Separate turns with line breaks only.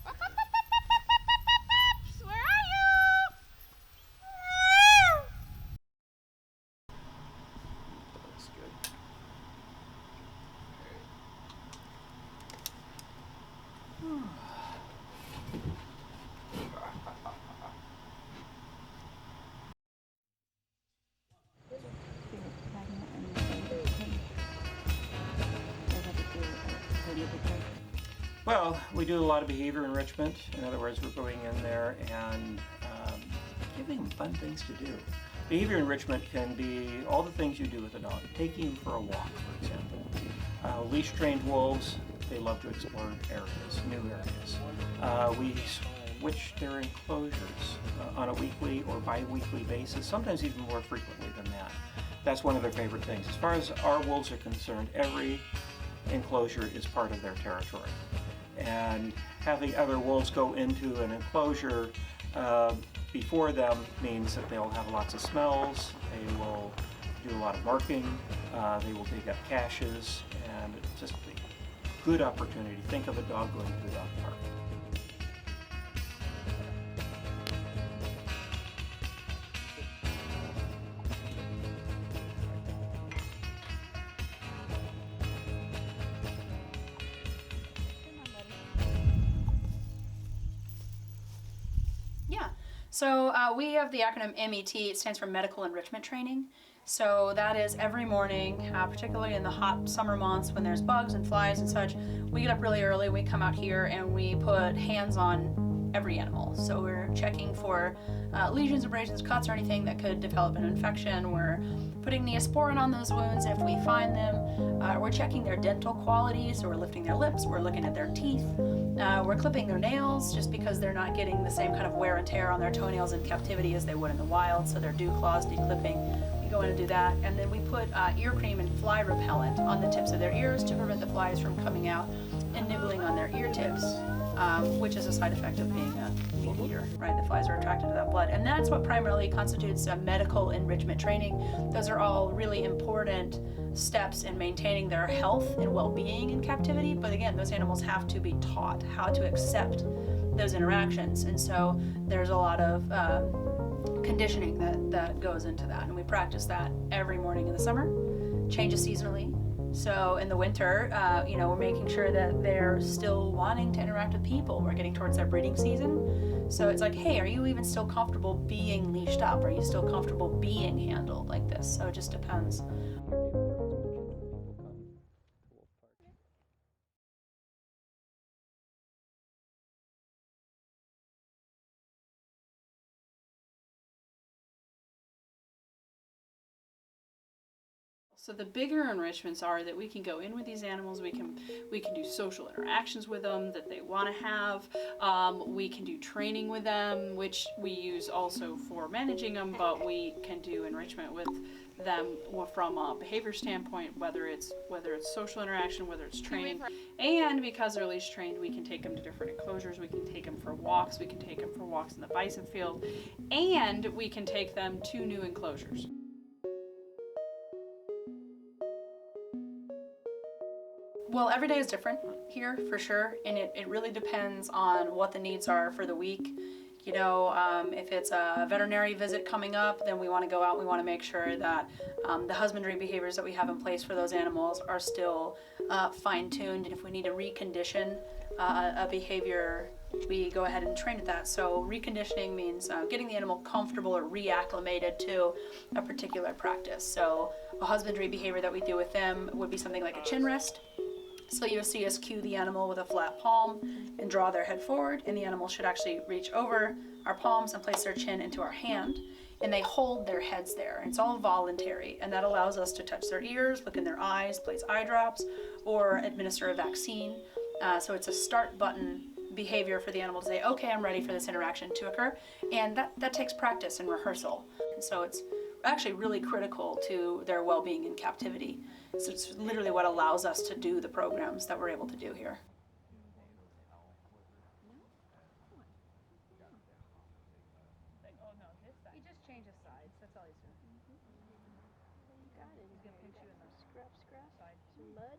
Where are you?
Looks good. Well, we do a lot of behavior enrichment. In other words, we're going in there and giving them fun things to do. Behavior enrichment can be all the things you do with a dog. Taking him for a walk, for example. Leash-trained wolves, they love to explore areas, new areas. We switch their enclosures on a weekly or bi-weekly basis, sometimes even more frequently than that. That's one of their favorite things. As far as our wolves are concerned, every enclosure is part of their territory. And having other wolves go into an enclosure before them means that they'll have lots of smells, they will do a lot of marking, they will dig up caches, and it's just a good opportunity. Think of a dog going to the dog park.
Yeah, so we have the acronym MET. It stands for Medical Enrichment Training. So that is every morning, particularly in the hot summer months when there's bugs and flies and such, we get up really early, we come out here and we put hands on every animal. So we're checking for lesions, abrasions, cuts, or anything that could develop an infection. We're putting Neosporin on those wounds if we find them. We're checking their dental quality, so we're lifting their lips, we're looking at their teeth. We're clipping their nails just because they're not getting the same kind of wear and tear on their toenails in captivity as they would in the wild, so their dew claws, declipping. We go in and do that, and then we put ear cream and fly repellent on the tips of their ears to prevent the flies from coming out and nibbling on their ear tips, which is a side effect of being a meat eater, right? The flies are attracted to that blood, and that's what primarily constitutes medical enrichment training. Those are all really important steps in maintaining their health and well-being in captivity, but again, those animals have to be taught how to accept those interactions, and so there's a lot of conditioning that goes into that, and we practice that every morning in the summer, changes seasonally. So in the winter, we're making sure that they're still wanting to interact with people. We're getting towards their breeding season. So it's like, hey, are you even still comfortable being leashed up? Are you still comfortable being handled like this? So it just depends. So the bigger enrichments are that we can go in with these animals, we can do social interactions with them that they want to have, we can do training with them, which we use also for managing them, but we can do enrichment with them from a behavior standpoint, whether it's social interaction, whether it's training, and because they're leash trained, we can take them to different enclosures, we can take them for walks, we can take them for walks in the bison field, and we can take them to new enclosures. Well, every day is different here for sure, and it really depends on what the needs are for the week. You know, if it's a veterinary visit coming up, then we want to go out, we want to make sure that the husbandry behaviors that we have in place for those animals are still fine-tuned, and if we need to recondition a behavior, we go ahead and train at that. So reconditioning means getting the animal comfortable or reacclimated to a particular practice. So a husbandry behavior that we do with them would be something like a chin rest. So you'll see us cue the animal with a flat palm and draw their head forward, and the animal should actually reach over our palms and place their chin into our hand, and they hold their heads there. It's all voluntary, and that allows us to touch their ears, look in their eyes, place eye drops, or administer a vaccine. So it's a start button behavior for the animal to say, okay, I'm ready for this interaction to occur, and that takes practice and rehearsal. And so it's actually really critical to their well-being in captivity. So it's literally what allows us to do the programs that we're able to do here.
He just changes sides, that's all he's doing. You got it. He's gonna pinch you in the scrub, side. Some mud.